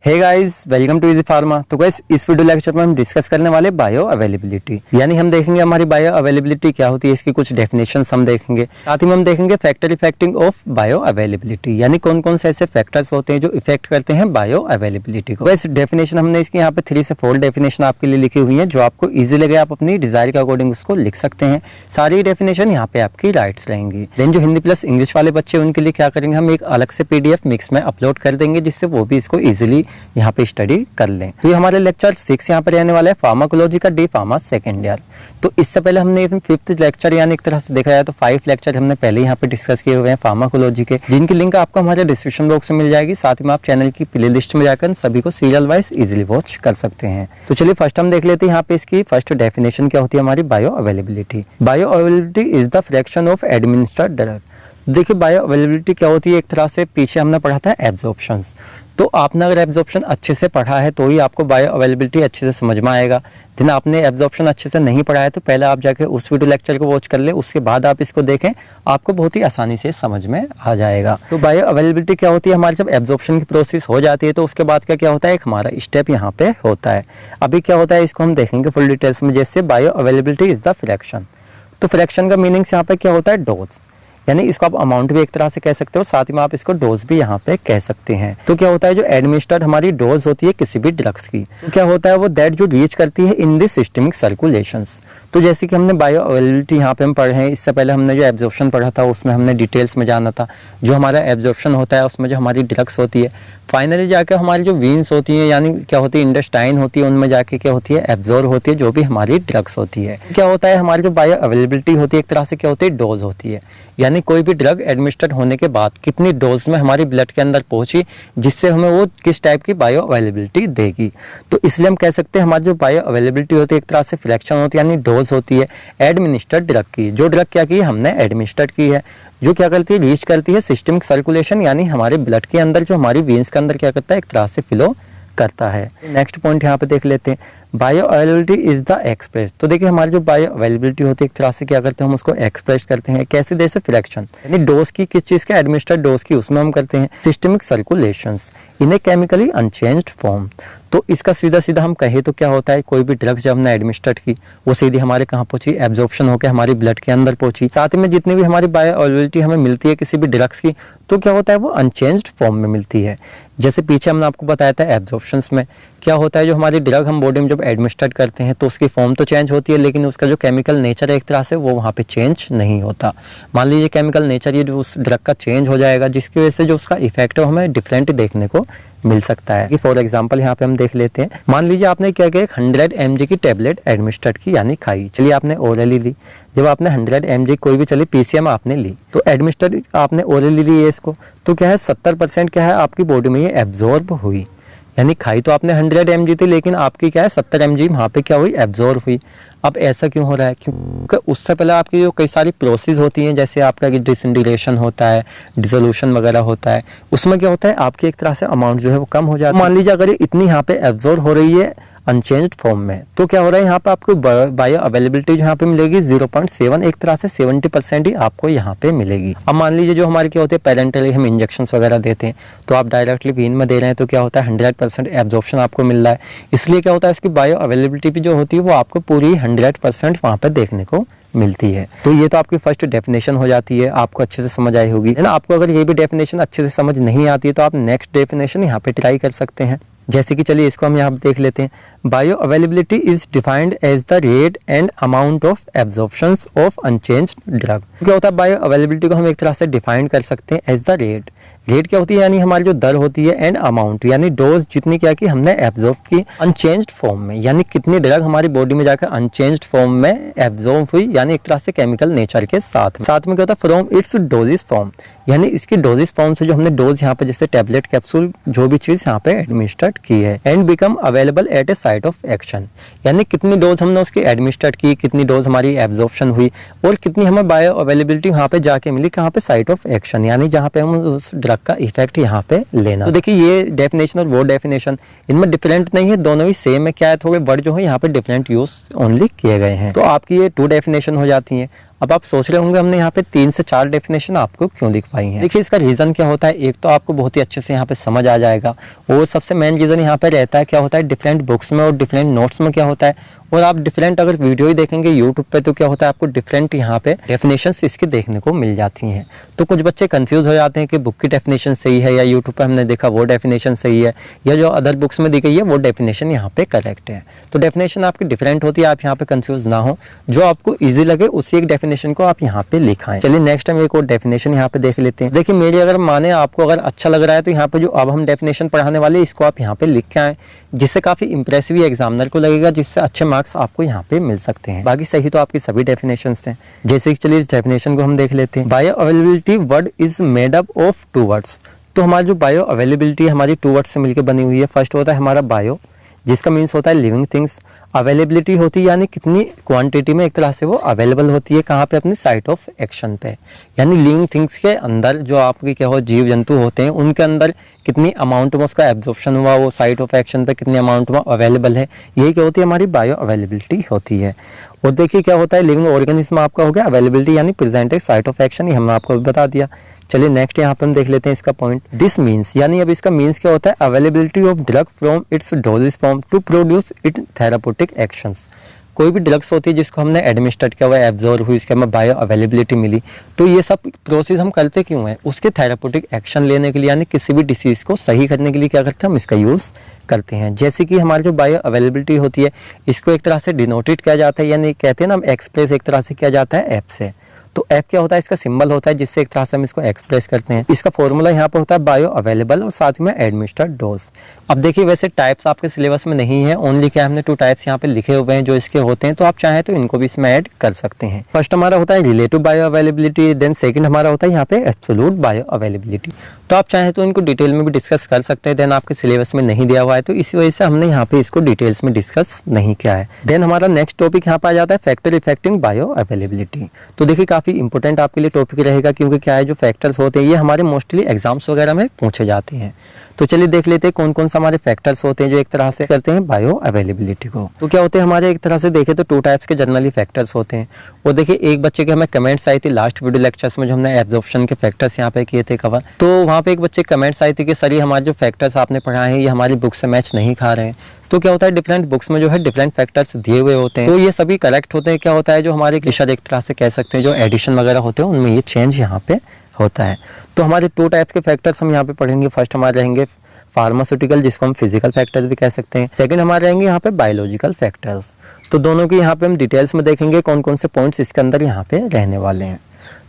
Hey guys, welcome to Easy Pharma. तो guys, इस video lecture में हम डिस्कस करने वाले बायो अवेलेबिलिटी, यानी हम देखेंगे हमारी बायो अवेलेबिलिटी क्या होती है, इसकी कुछ डेफिनेशंस हम देखेंगे। साथ ही में हम देखेंगे factor affecting of bioavailability, यानी कौन कौन से ऐसे फैक्टर्स होते हैं जो इफेक्ट करते हैं बायो अवेलेबिलिटी को। वैसे डेफिनेशन हमने इसकी यहाँ पे 3 से 4 डेफिनेशन आपके लिए लिखी हुई है, जो आपको ईजी लगे आप अपनी डिजायर के अकॉर्डिंग उसको लिख सकते हैं। सारी डेफिनेशन यहाँ पे आपकी राइट्स रहेंगी। देन जो हिंदी प्लस इंग्लिश वाले बच्चे उनके लिए क्या करेंगे, हम एक अलग से पीडीएफ मिक्स में अपलोड कर देंगे, जिससे वो भी इसको ईजिली यहाँ पे स्टडी कर लें। तो ये हमारे लेक्चर 6 यहाँ पर रहने वाला है, फार्माकोलॉजी का डी फार्मा सेकेंड ईयर। तो इससे पहले हमने 5th लेक्चर, यानी एक तरह से देखा जाए तो 5 लेक्चर हमने पहले यहाँ पे डिस्कस किए हुए हैं फार्माकोलॉजी के, जिनकी लिंक आपको हमारे डिस्क्रिप्शन बॉक्स में मिल जाएगी। साथ में आप चैनल की प्ले लिस्ट में जाकर सभी को सीरियल वाइज इजिली वॉच कर सकते हैं। तो चलिए फर्स्ट हम देख लेते हैं यहाँ पे इसकी फर्स्ट डेफिनेशन क्या होती है हमारी bio availability. Bio availability is the fraction of administered drug. देखिए बायो अवेलेबिलिटी क्या होती है, एक तरह से पीछे हमने पढ़ा था एब्जॉर्प्शंस। तो आपने अगर एब्जॉर्प्शन अच्छे से पढ़ा है तो ही आपको बायो अवेलेबिलिटी अच्छे से समझ में आएगा। दिन आपने एब्जॉर्प्शन अच्छे से नहीं पढ़ा है तो पहले आप जाके उस वीडियो लेक्चर को वॉच कर ले, उसके बाद आप इसको देखें, आपको बहुत ही आसानी से समझ में आ जाएगा। तो बायो अवेलेबिलिटी क्या होती है हमारी, जब एब्जॉर्प्शन की प्रोसेस हो जाती है तो उसके बाद का क्या होता है, एक हमारा स्टेप यहाँ पे होता है। अभी क्या होता है इसको हम देखेंगे फुल डिटेल्स में। जैसे bio availability is the fraction, तो फ्रैक्शन का मीनिंग यहाँ पे क्या होता है, डोज, यानी इसको आप अमाउंट भी एक तरह से कह सकते हो, साथ ही में आप इसको डोज भी यहाँ पे कह सकते हैं। तो क्या होता है, जो एडमिनिस्टर्ड हमारी डोज होती है किसी भी ड्रग्स की, तो क्या होता है वो दैट जो रीच करती है इन दिस सिस्टमिक सर्कुलेशंस। तो जैसे कि हमने बायो अवेलेबिलिटी यहाँ पे हम पढ़े हैं, इससे पहले हमने जो एब्जॉर्प्शन पढ़ा था उसमें हमने डिटेल्स में जाना था। जो हमारा एब्जॉर्प्शन होता है उसमें जो हमारी ड्रग्स होती है, फाइनली जाकर हमारी जो वीन्स होती है, यानी क्या होती है इंटेस्टाइन होती है, उनमें जाके क्या होती है एब्जॉर्ब होती है जो भी हमारी ड्रग्स होती है। क्या होता है हमारी जो बायो अवेलेबिलिटी होती है एक तरह से क्या होती है डोज होती है, यानी कोई भी ड्रग एडमिनिस्टर्ड होने के बाद कितनी डोज में हमारी ब्लड के अंदर पहुंची, जिससे हमें वो किस टाइप की बायो अवेलेबिलिटी देगी। तो इसलिए हम कह सकते हैं हमारी जो बायो अवेलेबिलिटी होती है एक तरह से फ्रैक्शन होती है, यानी डोज होती है एडमिनिस्टर्ड ड्रग की। जो ड्रग क्या की हमने एडमिनिस्टर्ड की है, जो क्या करती है रीच करती है सिस्टमिक सर्कुलेशन, यानी हमारे ब्लड के अंदर जो हमारी वेन्स के अंदर क्या करता है एक तरह से फ्लो करता है। नेक्स्ट पॉइंट यहाँ पे देख लेते हैं, bioavailability is the express. तो देखिए हमारी जो बायो अवेलेबिलिटी होती है एक तरह से क्या करते हैं हम उसको एक्सप्रेस करते हैं कैसे, जैसे फ्रैक्शन, यानी डोज की किस चीज का, एडमिनिस्टर्ड डोज की, उसमें हम करते हैं सिस्टमिक सर्कुलेशंस इन ए केमिकली अनचेंज्ड फॉर्म। तो इसका सीधा सीधा हम कहे तो क्या होता है, कोई भी ड्रग्स जब हमने एडमिनिस्टर्ड की वो सीधी हमारे कहाँ पहुंची, एब्जॉर्प्शन होकर हमारी ब्लड के अंदर पहुंची। साथ में जितनी भी हमारी बायो अवेलेबिलिटी हमें मिलती है किसी भी ड्रग्स की, तो क्या होता है वो अनचेंज्ड फॉर्म में मिलती है। जैसे पीछे हमने आपको बताया था एब्जॉर्प्शंस में क्या होता है, जो हमारी ड्रग हम बॉडी में जब एडमिनिस्टर्ड करते हैं तो उसकी फॉर्म तो चेंज होती है, लेकिन उसका जो केमिकल नेचर है एक तरह से वो वहाँ पे चेंज नहीं होता। मान लीजिए केमिकल नेचर ये जो उस ड्रग का चेंज हो जाएगा, जिसकी वजह से जो उसका इफेक्ट है हमें डिफरेंट देखने को मिल सकता है। फॉर एग्जांपल यहाँ पे हम देख लेते हैं, मान लीजिए आपने क्या किया 100 mg की टेबलेट एडमिनिस्टर्ड की, यानी खाई, चलिए आपने ओरली ली। जब आपने 100 mg कोई भी चलिए पीसीएम आपने ली, तो एडमिनिस्टर्ड आपने ओरली ली है इसको, तो क्या है 70% क्या है आपकी बॉडी में ये एब्जॉर्ब हुई, यानी खाई तो आपने 100 mg थी लेकिन आपकी क्या है 70 mg वहाँ पे क्या हुई, एब्जॉर्ब हुई। अब ऐसा क्यों हो रहा है, क्योंकि उससे पहले आपकी जो कई सारी प्रोसेस होती हैं, जैसे आपका डिसइंटीग्रेशन होता है, डिसोल्यूशन वगैरह होता है, उसमें क्या होता है आपकी एक तरह से अमाउंट जो है वो कम हो जाती है। मान लीजिए अगर ये इतनी यहाँ पे एब्जॉर्ब हो रही है अनचेंज्ड फॉर्म में, तो क्या हो रहा है यहाँ पे आपको बायो अवेलेबिलिटी जो यहाँ पे मिलेगी 0.7, एक तरह से 70% ही आपको यहाँ पे मिलेगी। अब मान लीजिए जो हमारे क्या होते हैं पेरेंटली हम इंजेक्शंस वगैरह देते हैं, तो आप डायरेक्टली वीन में दे रहे हैं, तो क्या होता है 100% एब्जॉर्प्शन आपको मिल रहा है, इसलिए क्या होता है इसकी बायो अवेलेबिलिटी भी जो होती है वो आपको पूरी 100% वहाँ पे देखने को मिलती है। तो ये तो आपकी फर्स्ट डेफिनेशन हो जाती है, आपको अच्छे से समझ आई होगी, है ना। आपको अगर ये भी डेफिनेशन अच्छे से समझ नहीं आती है तो आप नेक्स्ट डेफिनेशन यहाँ पे ट्राई कर सकते हैं। जैसे कि चलिए इसको हम यहाँ पे देख लेते हैं, bioavailability is defined as the rate and amount of absorptions of unchanged drug. क्या होता है बायो अवेलेबिलिटी को हम एक तरह से डिफाइन कर सकते हैं एज द रेट। रेट क्या होती है, यानी हमारी जो दर होती है, एंड अमाउंट यानी डोज जितनी क्या की हमने एब्जॉर्ब की अनचेंज्ड फॉर्म में, यानी कितनी ड्रग हमारी बॉडी में जाकर अनचेंज्ड फॉर्म में एब्जॉर्ब हुई, यानी एक तरह से केमिकल नेचर के साथ में क्या होता है फ्रॉम इट्स डोजेस फॉर्म, यानी इसकी डोजेस फॉर्म से जो हमने डोज यहाँ पे जैसे टेबलेट कैप्सूल जो भी चीज यहाँ पे एडमिनिस्टर्ड की है, and become available at A site of action, यानी कितनी डोज हमने उसकी एडमिनिस्टर्ड की, कितनी डोज हमारी एब्जॉर्प्शन हुई, और कितनी हमें बायो अवेलेबिलिटी वहाँ पे जाके मिली, कहाँ पे साइट ऑफ एक्शन, यानी जहाँ पे हम उस ड्रग का इफेक्ट यहाँ पे लेना। तो देखिए ये डेफिनेशन और वो डेफिनेशन इनमें डिफरेंट नहीं है, दोनों ही सेम है। क्या है, थोड़े वर्ड जो है यहाँ पे डिफरेंट यूज ओनली किए गए हैं। तो आपकी ये 2 डेफिनेशन हो जाती हैं। अब आप सोच रहे होंगे हमने यहाँ पे 3 से 4 डेफिनेशन आपको क्यों दिखवाई हैं। देखिए इसका रीज़न क्या होता है, एक तो आपको बहुत ही अच्छे से यहाँ पे समझ आ जाएगा, और सबसे मेन रीज़न यहाँ पे रहता है क्या होता है, डिफरेंट बुक्स में और डिफरेंट नोट्स में क्या होता है, और आप डिफरेंट अगर वीडियो ही देखेंगे यूट्यूब पे तो क्या होता है आपको डिफरेंट यहाँ पे डेफिनेशंस इसकी देखने को मिल जाती हैं। तो कुछ बच्चे कंफ्यूज हो जाते हैं कि बुक की डेफिनेशन सही है या यूट्यूब पे हमने देखा वो डेफिनेशन सही है या जो अदर बुक्स में दी गई है वो डेफिनेशन यहाँ पे करेक्ट है। तो डेफिनेशन आपकी डिफरेंट होती है, आप यहाँ पे कंफ्यूज ना हो, जो आपको ईजी लगे उसी एक डेफिनेशन को आप यहाँ पे लिखाएं। चलिए नेक्स्ट टाइम एक और डेफिनेशन यहाँ पे देख लेते हैं। देखिए मेरी अगर माने आपको अगर अच्छा लग रहा है तो यहाँ पे जो अब हम डेफिनेशन पढ़ाने वाले इसको आप यहाँ पे लिख के आए, जिससे काफी इंप्रेसिव एग्जामिनर को लगेगा, जिससे अच्छे मार्क्स आपको यहाँ पे मिल सकते हैं। बाकी सही तो आपकी सभी डेफिनेशंस हैं। जैसे कि चलिए इस डेफिनेशन को हम देख लेते हैं। Bio availability word is made up of 2 words. तो हमारी जो बायो अवेलेबिलिटी हमारी 2 वर्ड्स से मिलकर बनी हुई है। फर्स्ट होता है हमारा बायो, जिसका मीन्स होता है लिविंग थिंग्स। अवेलेबिलिटी होती है यानी कितनी क्वांटिटी में एक तरह से वो अवेलेबल होती है, कहाँ पे, अपने साइट ऑफ एक्शन पे। यानी लिविंग थिंग्स के अंदर जो आपके क्या हो जीव जंतु होते हैं उनके अंदर कितनी अमाउंट में उसका एब्जॉर्प्शन हुआ, वो साइट ऑफ एक्शन पे कितनी अमाउंट में अवेलेबल है, यही क्या होती है हमारी बायो अवेलेबिलिटी होती है। और देखिए क्या होता है लिविंग ऑर्गेनिज्म आपका हो गया अवेलेबिलिटी यानी प्रेजेंटेड साइट ऑफ एक्शन, ये हमने आपको बता दिया। चलिए नेक्स्ट यहाँ पे हम देख लेते हैं इसका पॉइंट। दिस मीन्स यानी अब इसका मीन्स क्या होता है, availability of drug from its doses form to produce it therapeutic actions. कोई भी ड्रग्स होती है जिसको हमने एडमिनिस्ट्रेट किया हुआ, एब्जॉर्ब हुई, इसके हमें बायो अवेलेबिलिटी मिली, तो ये सब प्रोसेस हम करते क्यों हैं, उसके थेराप्यूटिक एक्शन लेने के लिए, यानी किसी भी डिसीज को सही करने के लिए क्या करते हैं हम इसका यूज़ करते हैं। जैसे कि हमारी जो बायो अवेलेबिलिटी होती है इसको एक तरह से डिनोटेड किया जाता है, यानी कहते हैं ना हम एक्सप्रेस एक तरह से किया जाता है ऐप से। तो ऐप क्या होता है, इसका सिंबल होता है जिससे एक तरह से हम इसको एक्सप्रेस करते हैं। इसका फॉर्मूला यहाँ पर होता है बायो अवेलेबल और साथ में एडमिनिस्टर्ड डोज। अब देखिए वैसे टाइप्स आपके सिलेबस में नहीं है, ओनली क्या हमने 2 टाइप्स यहाँ पे लिखे हुए हैं जो इसके होते हैं, तो आप चाहें तो इनको भी इसमें ऐड कर सकते हैं। फर्स्ट हमारा होता है relative bioavailability, then second हमारा होता है यहाँ पे एब्सोल्यूट बायो अवेलेबिलिटी। तो आप चाहें तो इनको डिटेल में भी डिस्कस कर सकते हैं, देन आपके सिलेबस में नहीं दिया हुआ है तो इसी वजह से हमने यहाँ पे इसको डिटेल्स में डिस्कस नहीं किया है। देन हमारा नेक्स्ट टॉपिक यहाँ पे आ जाता है फैक्टर इफेक्टिंग बायो अवेलेबिलिटी। तो देखिए काफी इंपॉर्टेंट आपके लिए टॉपिक रहेगा, क्योंकि क्या है जो फैक्टर्स होते हैं ये हमारे मोस्टली एग्जाम्स वगैरह में पूछे जाते हैं। तो चलिए देख लेते हैं कौन कौन सा हमारे फैक्टर्स होते हैं जो एक तरह से करते हैं बायो अवेलेबिलिटी को। तो क्या होते हैं हमारे एक तरह से देखें तो 2 टाइप्स के जनरली फैक्टर्स होते हैं। और देखिए एक बच्चे के हमें कमेंट्स आई थी लास्ट वीडियो लेक्चर्स में जो हमने एब्जॉर्प्शन के फैक्टर्स यहाँ पे किए थे कवर, तो वहाँ पे एक बच्चे कमेंट्स आई थी कि सर ये हमारे जो फैक्टर्स आपने पढ़ाए हैं ये हमारी बुक से मैच नहीं खा रहे हैं। तो क्या होता है डिफरेंट बुक्स में जो है डिफरेंट फैक्टर्स दिए हुए होते हैं, तो ये सभी करेक्ट होते हैं। क्या होता है जो हमारे किशोर एक तरह से कह सकते हैं जो एडिशन वगैरह होते हैं उनमें ये चेंज यहाँ पे होता है। तो हमारे 2 टाइप्स के फैक्टर्स हम यहाँ पे पढ़ेंगे। फर्स्ट हमारे रहेंगे फार्मास्यूटिकल, जिसको हम फिजिकल फैक्टर्स भी कह सकते हैं। सेकंड हमारे रहेंगे यहाँ पे बायोलॉजिकल फैक्टर्स। तो दोनों की यहाँ पे हम डिटेल्स में देखेंगे कौन कौन से पॉइंट्स इसके अंदर यहाँ पे रहने वाले हैं।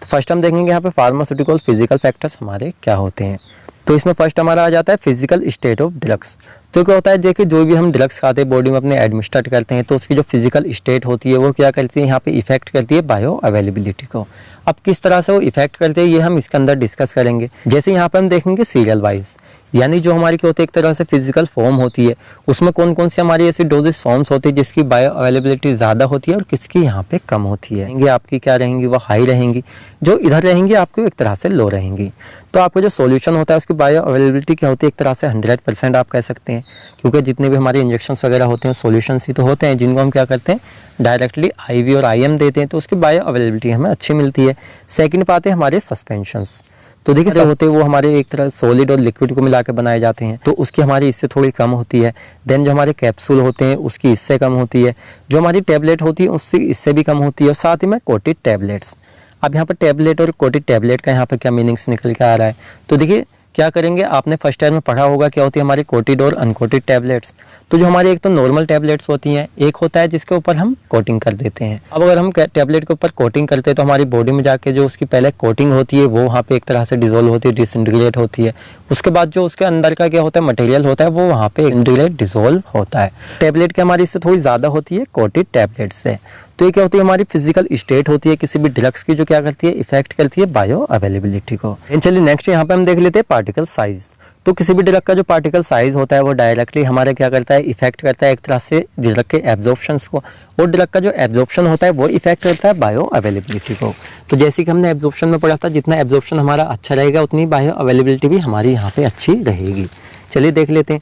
तो फर्स्ट हम देखेंगे यहाँ पे फार्मास्यूटिकल फिजिकल फैक्टर्स हमारे क्या होते हैं। तो इसमें फर्स्ट हमारा आ जाता है फिजिकल स्टेट ऑफ ड्रग्स। तो क्या होता है देखिए जो भी हम ड्रग्स खाते हैं बॉडी में अपने एडमिनिस्ट्रेट करते हैं तो उसकी जो फिजिकल स्टेट होती है वो क्या करती है यहाँ पे इफेक्ट करती है बायो अवेलेबिलिटी को। अब किस तरह से वो इफेक्ट करते हैं ये हम इसके अंदर डिस्कस करेंगे। जैसे यहाँ पे हम देखेंगे सीरियल वाइज, यानी जो हमारी क्या होती है एक तरह से फिजिकल फॉर्म होती है उसमें कौन कौन सी हमारी ऐसी डोजेस फॉर्म्स होती है जिसकी बायो अवेलेबिलिटी ज़्यादा होती है और किसकी यहाँ पे कम होती है। आपकी क्या रहेंगी वो हाई रहेंगी, जो इधर रहेंगी आपको एक तरह से लो रहेंगी। तो आपका जो सॉल्यूशन होता है उसकी बायो अवेलेबिलिटी क्या होती है एक तरह से 100% आप कह सकते हैं, क्योंकि जितने भी हमारे इंजेक्शंस वगैरह होते हैं सॉल्यूशंस ही तो होते हैं जिनको हम क्या करते हैं डायरेक्टली IV और IM देते हैं, तो उसकी बायो अवेलेबिलिटी हमें अच्छी मिलती है। सेकंड पाते हैं हमारे सस्पेंशंस। तो देखिए जो होते हैं वो हमारे एक तरह सॉलिड और लिक्विड को मिला के बनाए जाते हैं, तो उसकी हमारी इससे थोड़ी कम होती है। देन जो हमारे कैप्सूल होते हैं उसकी इससे कम होती है। जो हमारी टैबलेट होती है उससे इससे भी कम होती है। और साथ ही में कोटेड टैबलेट्स। अब यहाँ पर टैबलेट और कोटेड टैबलेट का यहाँ पर क्या मीनिंग्स निकल के आ रहा है, तो देखिए क्या करेंगे आपने फर्स्ट ईयर में पढ़ा होगा क्या होती है हमारी कोटेड और अनकोटेड टैबलेट्स। तो जो हमारी एक तो नॉर्मल टैबलेट्स होती हैं, एक होता है जिसके ऊपर हम कोटिंग कर देते हैं। अब अगर हम टैबलेट के ऊपर कोटिंग करते हैं तो हमारी बॉडी में जाके जो उसकी पहले कोटिंग होती है वो वहाँ पे एक तरह से डिसॉल्व होती है, डिसइंटीग्रेट होती है। उसके बाद जो उसके अंदर का क्या होता है मटेरियल होता है वो वहाँ पे इंटीग्रेट डिसॉल्व होता है। टैबलेट की हमारी इससे थोड़ी ज़्यादा होती है कोटेड टैबलेट से। तो ये क्या होती है हमारी फिजिकल स्टेट होती है किसी भी ड्रग्स की जो क्या करती है इफेक्ट करती है बायो अवेलेबिलिटी को। चलिए नेक्स्ट यहाँ पे हम देख लेते हैं पार्टिकल साइज। तो किसी भी ड्रग का जो पार्टिकल साइज होता है वो डायरेक्टली हमारे क्या करता है इफेक्ट करता है एक तरह से ड्रग के एब्जॉर्प्शंस को, और ड्रग का जो एब्जॉर्प्शन होता है वो इफेक्ट करता है बायो अवेलेबिलिटी को। तो जैसे कि हमने एब्जॉर्प्शन में पढ़ा था जितना एब्जॉर्प्शन हमारा अच्छा रहेगा उतनी बायो अवेलेबिलिटी भी हमारी यहाँ पे अच्छी रहेगी। चलिए देख लेते हैं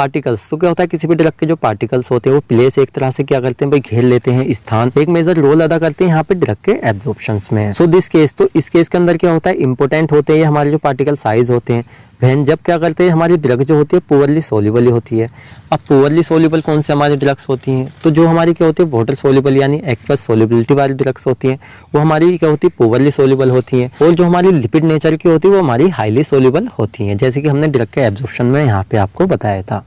पार्टिकल्स, तो क्या होता है किसी भी ड्रग के जो पार्टिकल्स होते हैं वो प्लेस एक तरह से क्या करते हैं भाई घेर लेते हैं, स्थान एक मेजर रोल अदा करते हैं यहाँ पे ड्रग के एब्जॉर्प्शंस में। सो दिस केस, तो इस केस के अंदर क्या होता है इंपॉर्टेंट होते हैं हमारे जो पार्टिकल साइज होते हैं वहन जब क्या करते हैं हमारी ड्रग जो होती है पुअरली सोल्यूबल होती है। अब पुअरली सोल्यूबल कौन से हमारी ड्रग्स होती हैं, तो जो हमारी क्या होती है वाटर सोल्यूबल यानी एक्वस सोल्युबिलिटी वाली ड्रग्स होती हैं वो हमारी क्या होती है पुअरली सोल्यूबल होती हैं, और जो हमारी लिपिड नेचर की होती है वो हमारी हाईली सोल्यूबल होती हैं, जैसे कि हमने ड्रग के एब्जॉर्प्शन में यहाँ पे आपको बताया था।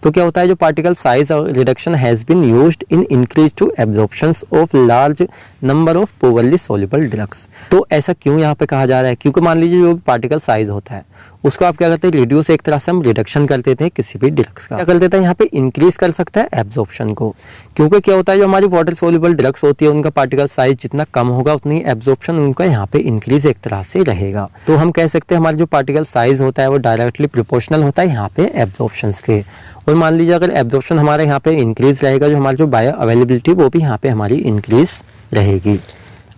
तो क्या होता है जो particle size reduction has been used in increase to absorptions of large number of poorly soluble drugs. तो ऐसा क्यों यहाँ पे कहा जा रहा है, क्योंकि मान लीजिए जो पार्टिकल साइज होता है उसको आप क्या करते हैं रिड्यूस एक तरह से हम रिडक्शन कर देते हैं किसी भी ड्रग्स का, क्या कर देता है यहाँ पे इंक्रीज कर सकता है एब्जॉर्प्शन को, क्योंकि क्या होता है जो हमारी वाटर सोल्यूबल ड्रग्स होती है उनका पार्टिकल साइज जितना कम होगा उतनी एब्जॉर्प्शन उनका यहाँ पे इंक्रीज एक तरह से रहेगा। तो हम कह सकते हैं हमारा जो पार्टिकल साइज होता है वो डायरेक्टली प्रोपोर्शनल होता है यहाँ पे एब्जॉर्प्शन के। और मान लीजिए अगर एब्जॉर्प्शन हमारे यहाँ पे इंक्रीज रहेगा जो हमारी जो बायो अवेलेबिलिटी वो भी यहाँ पे हमारी इंक्रीज रहेगी।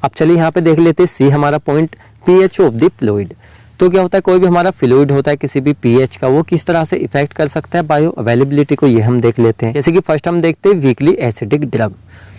अब चलिए यहाँ पे देख लेते हैं सी हमारा point pH of the fluid. तो क्या होता है कोई भी हमारा फ्लूइड होता है किसी भी पीएच का वो किस तरह से इफेक्ट कर सकता है बायो अवेलेबिलिटी को, ये हम देख लेते हैं। जैसे कि फर्स्ट हम देखते हैं वीकली एसिडिक ड्रग।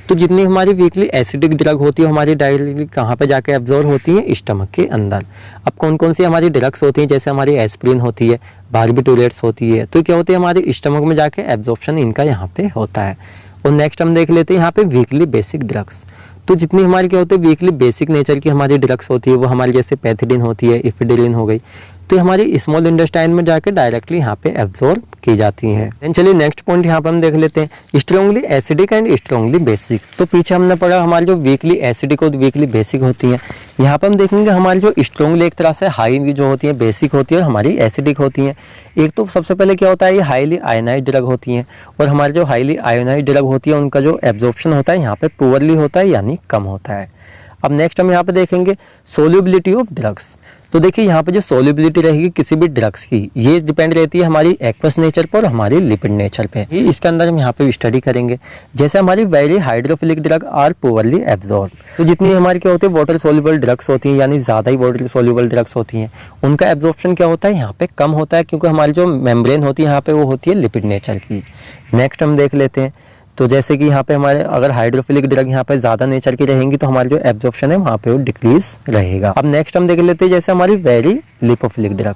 तो जितनी हमारी वीकली एसिडिक ड्रग होती है हमारी डायरेक्टली कहाँ पे जाके एब्जॉर्ब होती है स्टमक के अंदर। अब कौन कौन सी हमारी ड्रग्स होती हैं, जैसे हमारी एस्प्रिन होती है, बार्बिटूरेट्स होती है, तो क्या होती है हमारे स्टमक में जाके एब्जॉर्प्शन इनका यहाँ पे होता है। और नेक्स्ट हम देख लेते हैं यहाँ पे वीकली बेसिक ड्रग्स। तो जितनी हमारी क्या होती है वीकली बेसिक नेचर की हमारी ड्रग्स होती है वो हमारी जैसे पैथिडीन होती है, इफिडेलिन हो गई, तो हमारी स्मॉल इंटेस्टाइन में जाके डायरेक्टली यहाँ पे एब्जॉर्ब की जाती हैं। देन चलिए नेक्स्ट पॉइंट यहाँ पे हम देख लेते हैं strongly acidic and strongly basic. तो पीछे हमने पढ़ा हमारी जो वीकली एसिडिक और वीकली बेसिक होती हैं, यहाँ पे हम देखेंगे हमारी जो स्ट्रॉन्गली एक तरह से हाई जो होती है बेसिक होती है और हमारी एसिडिक होती हैं। एक तो सबसे पहले क्या होता है ये हाईली आयोनाइज्ड ड्रग होती हैं, और हमारी जो हाईली आयोनाइज्ड ड्रग होती है उनका जो एब्जॉर्प्शन होता है यहाँ पे पुअरली होता है यानी कम होता है। अब नेक्स्ट हम यहाँ पे देखेंगे सोल्यूबिलिटी ऑफ ड्रग्स। तो देखिए यहाँ पे जो सोल्यूबिलिटी रहेगी किसी भी ड्रग्स की ये डिपेंड रहती है हमारी एक्वस नेचर पर और हमारी लिपिड नेचर पे। इसके अंदर हम यहाँ पे स्टडी करेंगे। जैसे हमारी very hydrophilic drug are poorly absorb. तो जितनी हमारी क्या होती है वाटर सोल्यूबल ड्रग्स होती हैं यानी ज़्यादा ही वाटर सोल्यूबल ड्रग्स होती हैं उनका एब्जॉर्प्शन क्या होता है यहाँ पे कम होता है, क्योंकि हमारी जो मेम्ब्रेन होती है यहाँ पे वो होती है लिपिड नेचर की। नेक्स्ट हम देख लेते हैं। तो जैसे कि यहाँ पे हमारे अगर हाइड्रोफिलिक ड्रग यहाँ पे ज़्यादा नेचर की रहेंगी तो हमारी जो एब्जॉर्प्शन है वहाँ पे वो डिक्रीज रहेगा। अब नेक्स्ट हम देख लेते हैं जैसे हमारी वेरी लिपोफिलिक ड्रग,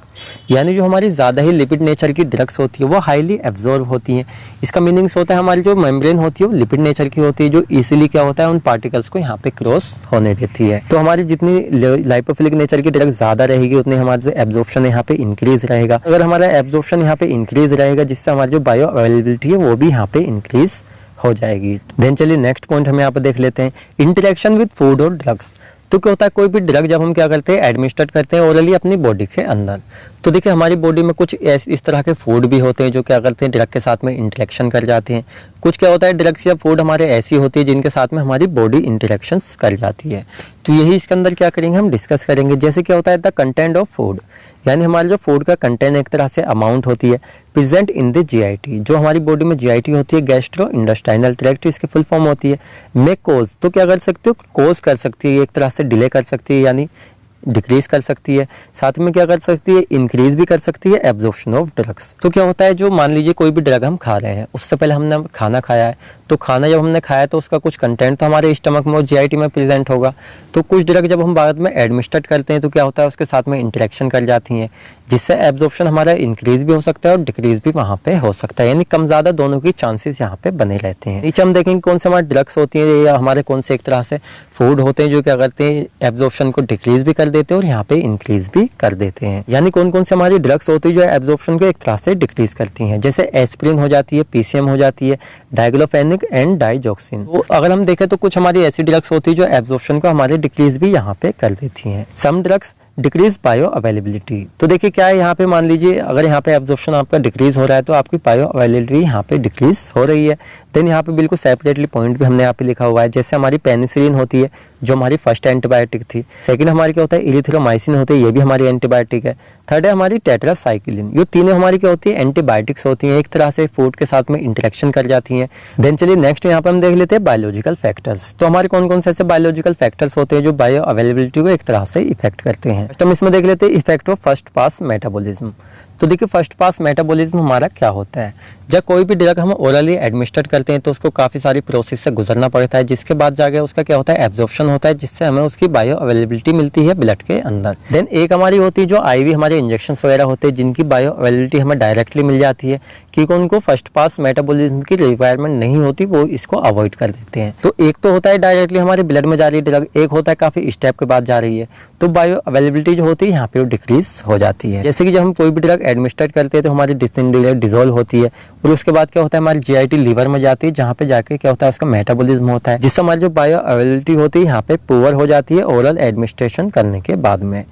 यानी जो हमारी ज़्यादा ही लिपिड नेचर की ड्रग्स होती है वो हाईली एब्जॉर्ब होती हैं। इसका मीनिंग्स होता है हमारी जो मेम्ब्रेन होती है वो लिपिड नेचर की होती है जो इजीली क्या होता है उन पार्टिकल्स को यहाँ पे क्रॉस होने देती है। तो हमारी जितनी लाइपोफिलिक नेचर की ड्रग ज़्यादा रहेगी उतनी हमारा जो एब्जॉर्प्शन यहाँ पे इंक्रीज रहेगा। अगर हमारा एब्जॉर्प्शन यहाँ पे इंक्रीज रहेगा जिससे हमारी जो बायो अवेलेबिलिटी है वो भी यहाँ पे इंक्रीज हो जाएगी। देन चलिए नेक्स्ट पॉइंट हम यहाँ पे देख लेते हैं इंटरेक्शन विद फूड और ड्रग्स। तो क्या होता है कोई भी ड्रग जब हम क्या करते हैं एडमिनिस्ट्रेट करते हैं ओरली अपनी बॉडी के अंदर, तो देखिए हमारी बॉडी में कुछ इस तरह के फूड भी होते हैं जो क्या करते हैं ड्रग के साथ में इंटरेक्शन कर जाते हैं। कुछ क्या होता है ड्रग्स या फूड हमारे ऐसी होती है जिनके साथ में हमारी बॉडी इंटरेक्शंस कर जाती है। तो यही इसके अंदर क्या करेंगे हम डिस्कस करेंगे। जैसे क्या होता है द कंटेंट ऑफ फूड, यानी हमारे जो फूड का कंटेंट एक तरह से अमाउंट होती है प्रेजेंट इन द जीआईटी। जो हमारी बॉडी में जीआईटी होती है गैस्ट्रो इंटेस्टाइनल ट्रैक्ट इसकी फुल फॉर्म होती है। मे कोज, तो क्या कर सकते हो कोज कर सकती है एक तरह से डिले कर सकती है यानी डिक्रीज कर सकती है। साथ में क्या कर सकती है इंक्रीज भी कर सकती है एब्जॉर्प्शन ऑफ ड्रग्स। तो क्या होता है जो मान लीजिए कोई भी ड्रग हम खा रहे हैं उससे पहले हमने खाना खाया है, तो खाना जब हमने खाया तो उसका कुछ कंटेंट तो हमारे स्टमक में और जीआईटी में प्रेजेंट होगा। तो कुछ ड्रग जब हम बाद में एडमिनिस्ट्रेट करते हैं तो क्या होता है उसके साथ में इंटरेक्शन कर जाती हैं जिससे एब्जॉर्प्शन हमारा इंक्रीज भी हो सकता है और डिक्रीज भी वहाँ पे हो सकता है, यानी कम ज़्यादा दोनों की चांसेस यहाँ पे बने रहते हैं। नीचे हम देखेंगे कौन से हमारे ड्रग्स होती हैं या हमारे कौन से एक तरह से फूड होते हैं जो क्या करते हैं एब्जॉर्प्शन को डिक्रीज भी कर देते हैं और यहाँ पे इंक्रीज भी कर देते हैं। यानी कौन कौन से हमारी ड्रग्स होती है जो एब्जॉर्प्शन को एक तरह से डिक्रीज करती हैं, जैसे एस्प्रिन हो जाती है, पीसीएम हो जाती है, डाइक्लोफेनिक एंड डाइजॉक्सिन। तो अगर हम देखें तो कुछ हमारी ऐसी ड्रग्स होती है जो एब्जॉर्प्शन को हमारे डिक्रीज भी यहाँ पे कर देती हैं। Some drugs decrease bioavailability. तो देखिए क्या है यहाँ पे मान लीजिए अगर यहाँ पे एब्जॉर्प्शन आपका डिक्रीज हो रहा है तो आपकी बायो अवेलेबिलिटी यहाँ पे डिक्रीज हो रही है। देन यहाँ पे बिल्कुल सेपरेटली पॉइंट भी हमने यहाँ पे लिखा हुआ है। जैसे हमारी पेनिसिलिन होती है जो हमारी फर्स्ट एंटीबायोटिक थी, सेकंड हमारी क्या होता है इरिथ्रोमाइसिन होती है, ये भी हमारी एंटीबायोटिक है, थर्ड है हमारी टेट्रासाइक्लिन। ये तीनों हमारी क्या होती है एंटीबायोटिक्स होती हैं, एक तरह से फूड के साथ में इंटरेक्शन कर जाती हैं। देन चलिए नेक्स्ट यहाँ पे हम देख लेते हैं बायोलॉजिकल फैक्टर्स। तो हमारे कौन कौन से ऐसे बायोलॉजिकल फैक्टर्स होते हैं जो बायो अवेलेबिलिटी को एक तरह से इफेक्ट करते हैं। तो हम इसमें देख लेते हैं effect of first pass metabolism. तो देखिए फर्स्ट पास मेटाबॉलिज्म हमारा क्या होता है, जब कोई भी ड्रग हम ओरली एडमिनिस्टर करते हैं तो उसको काफ़ी सारी प्रोसेस से गुजरना पड़ता है, जिसके बाद जाके उसका क्या होता है एब्जॉर्प्शन होता है, जिससे हमें उसकी बायो अवेलेबिलिटी मिलती है ब्लड के अंदर। देन एक हमारी होती है जो आईवी हमारे इंजेक्शन वगैरह होते हैं, जिनकी बायो अवेलेबिलिटी हमें डायरेक्टली मिल जाती है, क्योंकि उनको फर्स्ट पास मेटाबॉलिज्म की रिक्वायरमेंट नहीं होती, वो इसको अवॉइड कर देते हैं। तो एक तो होता है डायरेक्टली हमारे ब्लड में जा रही है ड्रग, एक होता है काफ़ी स्टेप के बाद जा रही है, तो बायो अवेलेबिलिटी जो होती है यहाँ पे वो डिक्रीज हो जाती है। जैसे कि जब हम कोई भी ड्रग एडमिनिस्टर करते हैं तो हमारी डिसोल्व होती है, और उसके बाद क्या होता है हमारी जीआईटी लीवर में जाती है, जहाँ पे जाके क्या होता है उसका मेटाबॉलिज्म होता है, जिससे हमारी जो बायो अवेलेबिलिटी होती है यहाँ पे पुअर हो जाती है ओरल एडमिनिस्ट्रेशन करने के बाद में।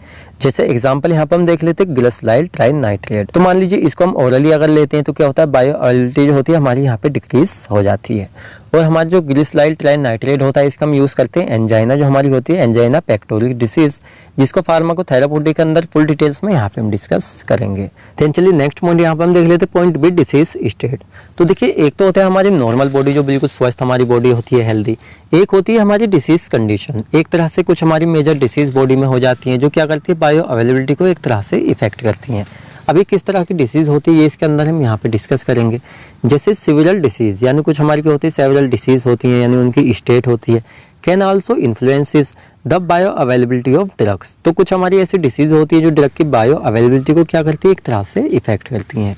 जैसे एग्जांपल यहाँ पे हम देख लेते हैं ग्लिसराइड ट्राइनाइट्रेट। तो मान लीजिए इसको हम ओरली अगर लेते हैं तो क्या होता है बायो अवेलेबिलिटी जो होती है हमारी यहाँ पे डिक्रीज हो जाती है। और हमारा जो ग्लिसराइड ट्राइनाइट्रेट होता है इसका हम यूज़ करते हैं एंजाइना जो हमारी होती है एंजाइना पेक्टोरल डिसीज, जिसको फार्माकोथेरापी के अंदर फुल डिटेल्स में यहाँ पे हम डिस्कस करेंगे। देन चलिए नेक्स्ट पॉइंट यहाँ पे हम देख लेते हैं पॉइंट बी डिसीज स्टेट। तो देखिए एक तो होता है हमारी नॉर्मल बॉडी जो बिल्कुल स्वस्थ हमारी बॉडी होती है हेल्दी, एक होती है हमारी डिसीज कंडीशन। एक तरह से कुछ हमारी मेजर डिसीज बॉडी में हो जाती है जो क्या करती है बायो अवेलेबिलिटी को एक तरह से इफेक्ट करती हैं। अभी किस तरह की डिसीज होती है ये इसके अंदर हम यहाँ पे डिस्कस करेंगे। जैसे सिविरल डिसीज यानी कुछ हमारी क्या होती है सेवरल डिसीज होती है, यानी उनकी स्टेट होती है। Can also influences the bio availability of drugs. तो कुछ हमारी ऐसी डिसीज होती है जो ड्रग की बायो अवेलेबिलिटी को क्या करती है एक तरह से इफेक्ट करती हैं।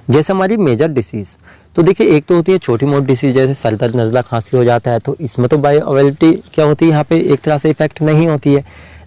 जैसे हमारी मेजर डिसीज, तो देखिए एक तो होती है छोटी मोटी डिसीज जैसे सर दर्द नज़ला खांसी हो जाता है, तो इसमें तो बायो अवेलेबिलिटी क्या होती है यहाँ पे एक तरह से इफेक्ट नहीं होती है।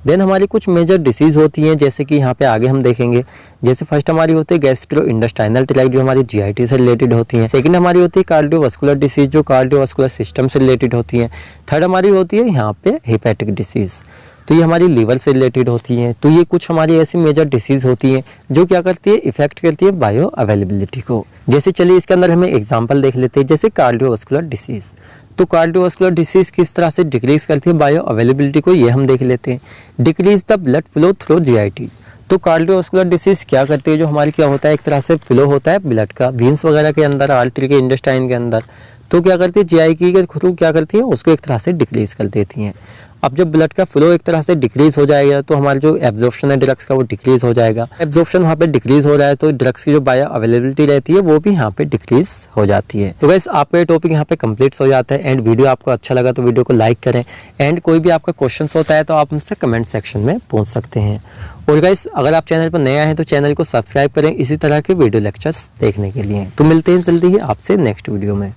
देन हमारी कुछ मेजर डिसीज होती हैं जैसे कि यहाँ पे आगे हम देखेंगे। जैसे फर्स्ट हमारी होती है गैस्ट्रो इंटेस्टाइनल ट्रैक्ट जो हमारी जीआईटी से रिलेटेड होती है। सेकंड हमारी होती है कार्डियोवास्कुलर डिसीज जो कार्डियोवास्कुलर सिस्टम से रिलेटेड होती है। थर्ड हमारी होती है यहाँ पे हेपेटिक डिसीज, तो ये हमारी लीवर से रिलेटेड होती हैं। तो ये कुछ हमारी ऐसी मेजर डिसीज होती हैं जो क्या करती है इफेक्ट करती है बायो अवेलेबिलिटी को। जैसे चलिए इसके अंदर हमें एग्जांपल देख लेते हैं। जैसे कार्डियोवास्कुलर डिसीज, तो कार्डियोवास्कुलर डिसीज किस तरह से डिक्रीज करती है बायो अवेलेबिलिटी को ये हम देख लेते हैं। Decrease the blood flow through GIT. तो कार्डियोवास्कुलर डिसीज क्या करती है जो हमारी क्या होता है एक तरह से फ्लो होता है ब्लड का वीन्स वगैरह के अंदर, आर्टरी के इंटेस्टाइन के अंदर, तो क्या करती है जीआईटी के थ्रू क्या करती है उसको एक तरह से डिक्रीज कर देती हैं। अब जब ब्लड का फ्लो एक तरह से डिक्रीज हो जाएगा तो हमारा जो एब्जॉर्प्शन है ड्रग्स का वो डिक्रीज हो जाएगा। एब्जॉर्प्शन वहाँ पे डिक्रीज हो रहा है तो ड्रग्स की जो बायो अवेलेबिलिटी रहती है वो भी यहाँ पे डिक्रीज हो जाती है। तो गाइस आपका ये टॉपिक यहाँ पे कंप्लीट हो जाता है। एंड वीडियो आपको अच्छा लगा तो वीडियो को लाइक करें। एंड कोई भी आपका क्वेश्चन होता है तो आप मुझसे कमेंट सेक्शन में पूछ सकते हैं। और गाइस अगर आप चैनल पर नए आए हैं तो चैनल को सब्सक्राइब करें इसी तरह के वीडियो लेक्चर्स देखने के लिए। तो मिलते हैं जल्दी ही आपसे नेक्स्ट वीडियो में।